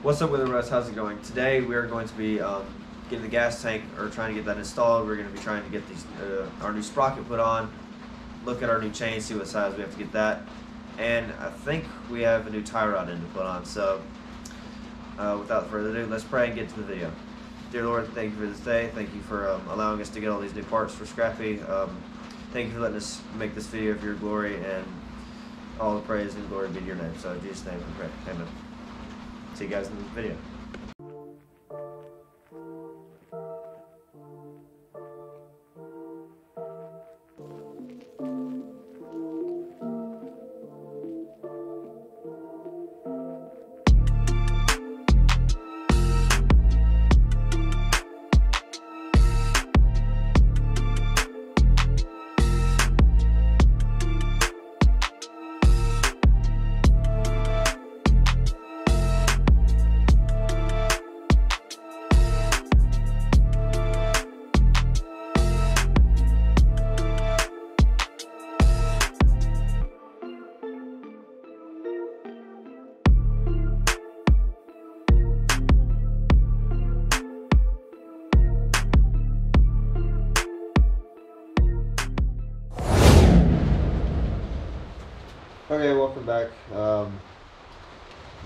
What's up with the rest? How's it going? Today we are going to be getting the gas tank, or trying to get that installed. We're going to be trying to get these our new sprocket put on, look at our new chain, see what size we have to get that, and I think we have a new tie rod end to put on. So without further ado, let's pray and get to the video. Dear Lord, thank you for this day. Thank you for allowing us to get all these new parts for Scrappy. Thank you for letting us make this video for your glory, and all the praise and glory be to your name. So in Jesus' name we pray. Amen. See you guys in the video. Okay, welcome back.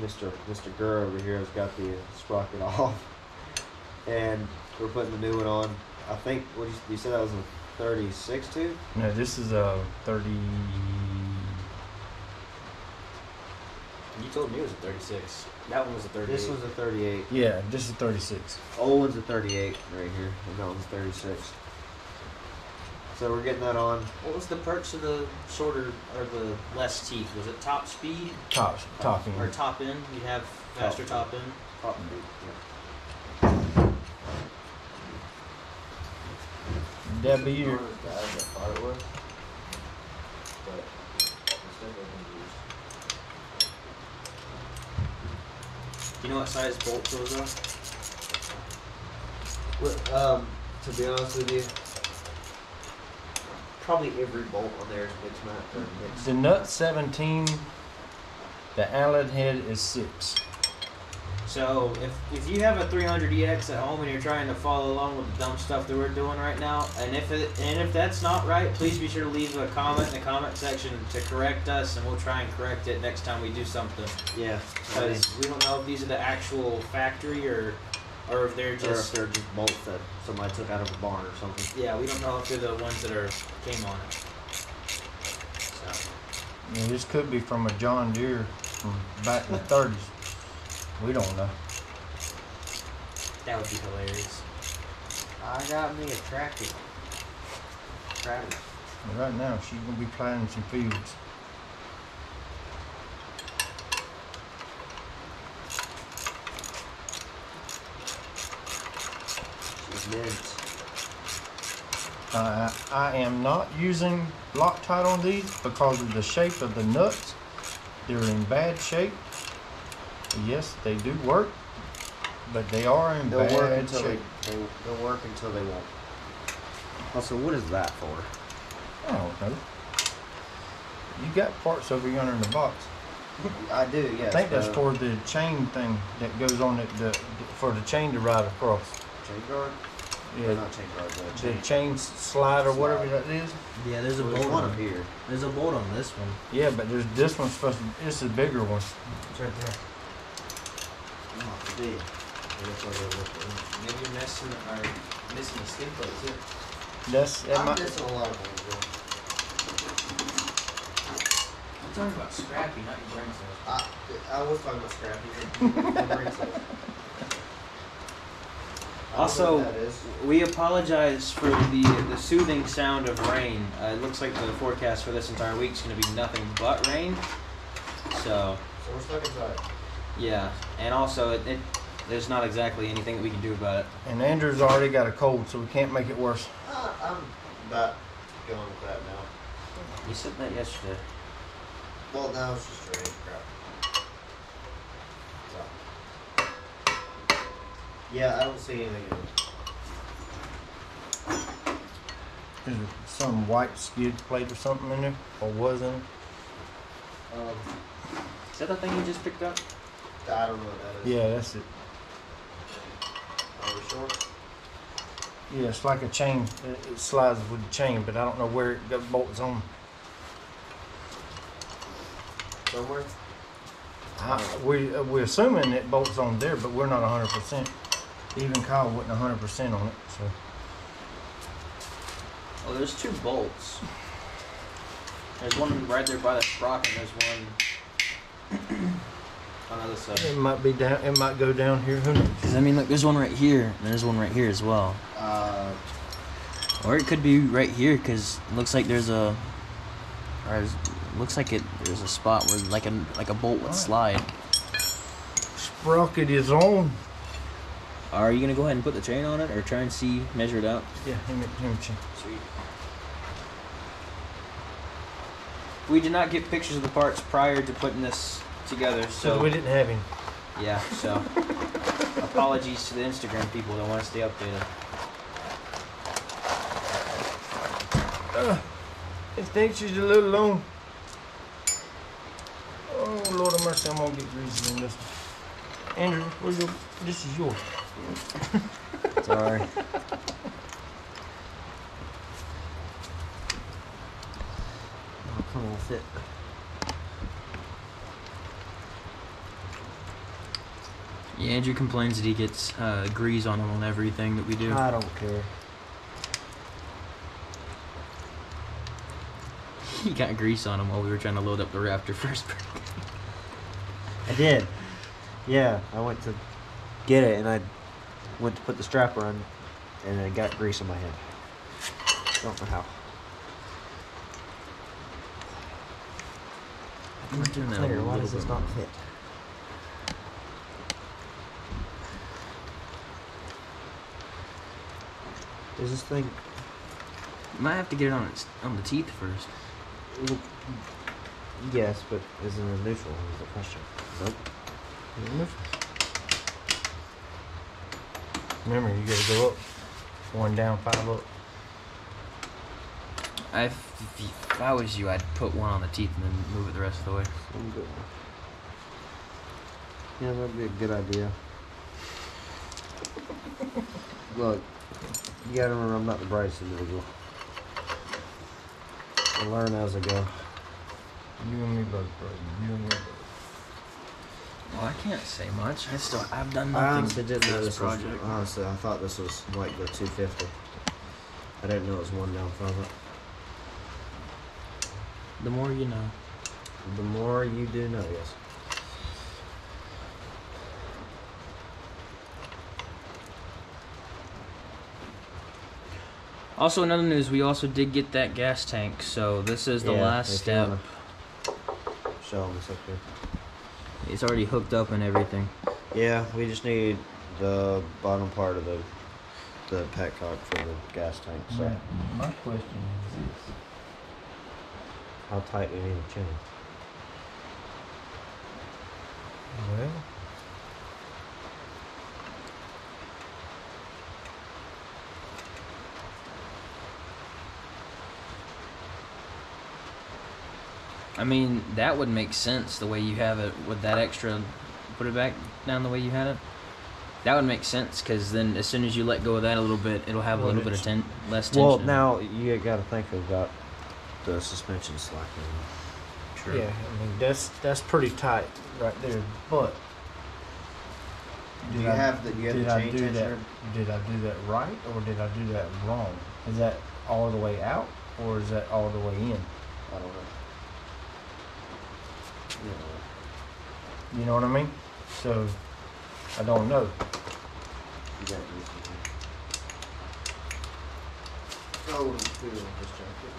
Mr. Gurr over here has got the sprocket off, and we're putting the new one on. I think what you said that was a 36 too? No, this is a 30. You told me it was a 36. That one was a 38. This was a 38. Yeah, this is 36. Old one's a 38 right here, and that one's 36. So we're getting that on. What was the perks of the shorter or the less teeth? Was it top speed? Top end. Or top end? You have faster top end? Top speed, yeah. That'd be your. You know what size bolts those are? Well, to be honest with you, probably every bolt on there is mixed match or mixed. The nut 17. The Allen head is 6. So if you have a 300EX at home and you're trying to follow along with the dumb stuff that we're doing right now, and if that's not right, please be sure to leave a comment in the comment section to correct us, and we'll try and correct it next time we do something. Yeah, Because we don't know if these are the actual factory or if they're just bolts that somebody took out of a barn or something. Yeah, we don't know if they're the ones that came on it. So. Yeah, this could be from a John Deere from back in the 30s. We don't know. That would be hilarious. I got me a tractor. But right now, she's gonna be planting some fields. I am not using Loctite on these because of the shape of the nuts. They're in bad shape. Yes, they do work, but they are in bad shape. They'll work until they won't. Also, what is that for? I don't know. You got parts over yonder in the box. I do, yes. I think that's for the chain thing that goes on it, for the chain to ride across. Chain guard? Yeah, not chain guard, the chain slide or whatever that is. Yeah, there's a bolt one on up here. There's a bolt on this one. Yeah, but there's this one's supposed to. It's a bigger one. It's right there. Oh, it's big. Maybe you're missing the skin plate too. I'm missing a lot of things, bro. I'm talking about Scrappy, not your brain cells. I was talking about Scrappy. My brain cells. Also, we apologize for the soothing sound of rain. It looks like the forecast for this entire week is going to be nothing but rain. So we're stuck inside. Yeah, and also there's not exactly anything that we can do about it. And Andrew's already got a cold, so we can't make it worse. I'm about going with that now. You said that yesterday. Well, now it's just rain. Crap. So. Yeah, I don't see anything in it. There's some white skid plate or something in there, or was in it. Is that the thing you just picked up? I don't know what that is. Yeah, that's it. Are we sure? Yeah, it's like a chain. It slides with the chain, but I don't know where it got bolts on. Somewhere? We're assuming it bolts on there, but we're not 100%. Even Kyle wasn't 100% on it, so. Well, there's 2 bolts. There's one right there by the sprocket, and there's one on the other side. It might be down. It might go down here. Who knows? Because I mean, look, there's one right here, and there's one right here as well. Or it could be right here, because it looks like there's a. Looks like there's a spot where like a bolt would slide. Sprocket is on. Are you gonna go ahead and put the chain on it, or try and measure it out? Yeah, him chain. Sweet. We did not get pictures of the parts prior to putting this together, so we didn't have him. yeah. So apologies to the Instagram people that want to stay updated. I think she's a little long. Oh, Lord of mercy, I'm gonna get greasy in this one. Andrew, this is yours. Sorry. Oh, come on, fit. Yeah, Andrew complains that he gets grease on him on everything that we do. I don't care. He got grease on him while we were trying to load up the Raptor first. I did. Yeah, I went to get it, and I went to put the strap on, and it got grease on my head. Don't know how. We're doing that a Clear. Why little does this bit not more. fit? Is this thing? You might have to get it on the teeth first. Yes, but is it a neutral? Is the question? Nope. Remember, you gotta go up. 1 down, 5 up. If I was you, I'd put one on the teeth and then move it the rest of the way. I'm good. Yeah, that'd be a good idea. Look, you gotta remember I'm not the brightest individual. I learn as I go. You and me both, bro. You and me both. Well, I can't say much. I've done I nothing honestly didn't for know this this was, project. honestly, I thought this was like the 250. I didn't know it was 1 down, 5 up. The more you know. The more you do know, yes. Also, in other news, we also did get that gas tank, so this is the last if you step. wanna show them this up here. It's already hooked up and everything. Yeah, we just need the bottom part of the petcock for the gas tank. So, Matt, my question is this. how tight do you need a chain? Well, I mean, that would make sense the way you have it with that extra. Put it back down the way you had it. That would make sense because then as soon as you let go of that a little bit, it'll have a little bit of less tension. Well, now you got to think about the suspension slacking. True. yeah, I mean that's pretty tight right there. But Do you have the did chain I do that? tensioner? Did I do that right or did I do that wrong? Is that all the way out or is that all the way in? I don't know. You know what I mean? So I don't know. You got this. Oh, let's do it with this jacket.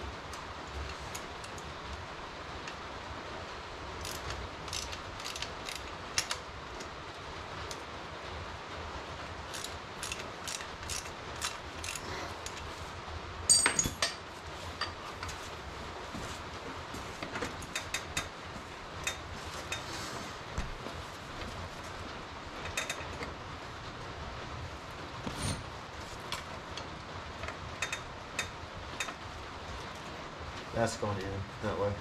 That's going in that way.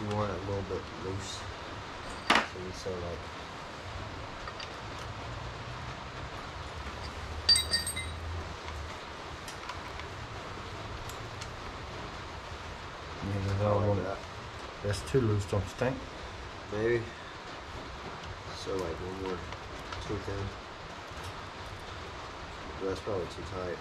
you want it a little bit loose. So like. Like that. That's too loose, don't you think? Maybe. So like one more too thin. But that's probably too tight.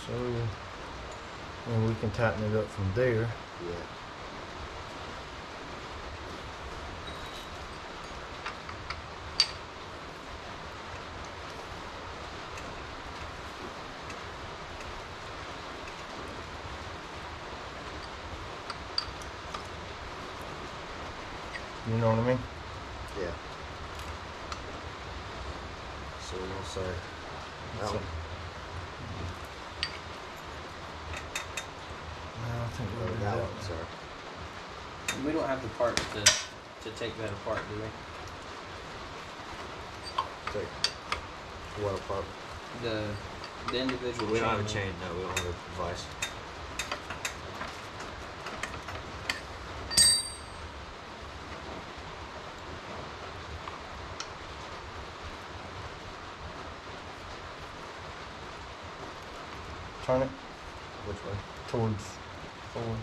So, and we can tighten it up from there. Yeah. You know what I mean? Yeah. So we're gonna say that one. I think we'll do That that one, sorry. We don't have the parts to take that apart, do we? Take what apart? The individual. We don't have a chain. No, we don't have a device. Turn it Which way? towards forward.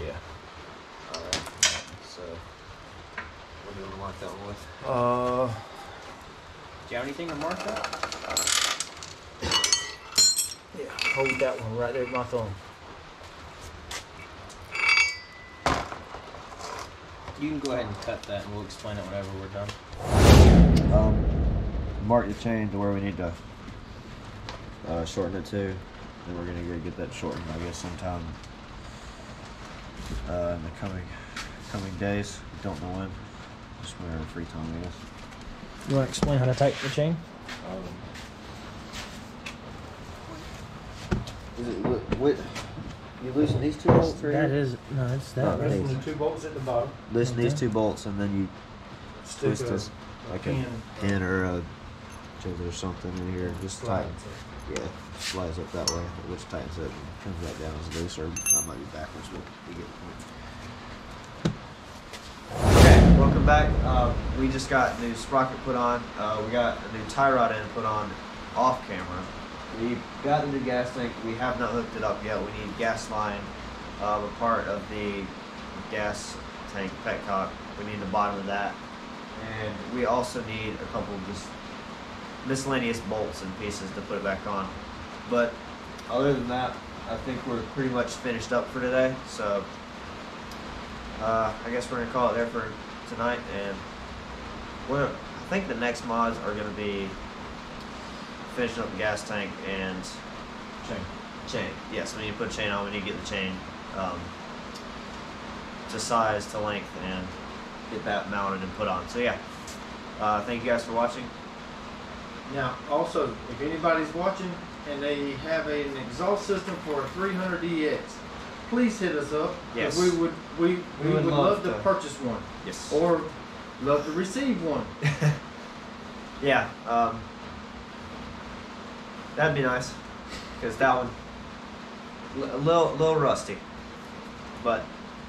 Yeah. All right. So what do you want to mark that one with? Do you have anything to mark that? Yeah. Hold that one right there with my thumb. You can go ahead and cut that, and we'll explain it whenever we're done. Mark the chain to where we need to shorten it to. Then we're gonna go get that shortened, I guess, sometime in the coming days. Don't know when. Just whenever free time, I guess. You want to explain how to tighten the chain? Is it what? You loosen these two bolts right That here? is no, it's that. No, right. these. The two bolts at the bottom. Loosen these Okay. two bolts and then you Stick twist this like a pin or a jiggle or something in here. Just tighten. Yeah, slides up that way, which tightens it and comes back down as loose, or that might be backwards, but you get the point. Okay, welcome back. We just got new sprocket put on. We got a new tie rod end put on off camera. We got the new gas tank. We have not hooked it up yet. We need gas line, a part of the gas tank petcock. We need the bottom of that, and we also need a couple of just miscellaneous bolts and pieces to put it back on. But other than that, I think we're pretty much finished up for today. So I guess we're gonna call it there for tonight, and I think the next mods are gonna be finishing up the gas tank and chain. Yes, we need to put a chain on. We need to get the chain to size, to length, and get that mounted and put on. So yeah, thank you guys for watching. Now, also, if anybody's watching and they have an exhaust system for a 300DX, please hit us up. Yes. We would love to purchase one. Yes. Or love to receive one. Yeah, that'd be nice, because that one a little rusty, but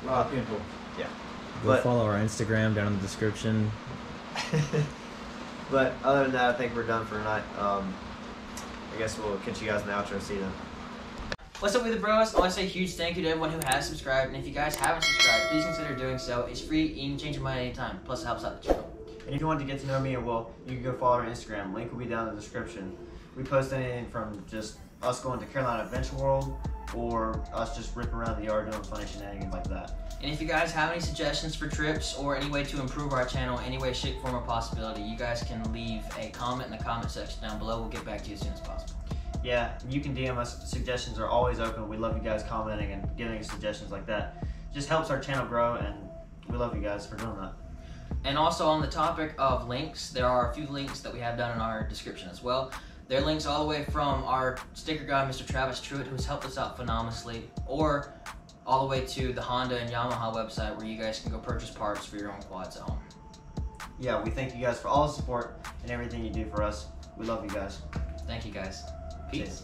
A lot of people. yeah. Go But follow our Instagram down in the description. but other than that, I think we're done for tonight. I guess we'll catch you guys in the outro. See you then. What's up with the bros? I want to say a huge thank you to everyone who has subscribed, and if you guys haven't subscribed, please consider doing so. It's free, you can change your mind anytime, plus it helps out the channel. And if you want to get to know me and Will, you can go follow our Instagram. Link will be down in the description. We post anything from just us going to Carolina Adventure World, or us just ripping around the yard doing funny shenanigans like that. And if you guys have any suggestions for trips or any way to improve our channel, any way, shape, form, or possibility, you guys can leave a comment in the comment section down below. We'll get back to you as soon as possible. Yeah, you can DM us. Suggestions are always open. We love you guys commenting and giving us suggestions like that. Just helps our channel grow, and we love you guys for doing that. And also on the topic of links, there are a few links that we have down in our description as well. There are links all the way from our sticker guy, Mr. Travis Truett, who's helped us out phenomenally, or all the way to the Honda and Yamaha website where you guys can go purchase parts for your own quads at home. Yeah, we thank you guys for all the support and everything you do for us. We love you guys. Thank you guys. Peace.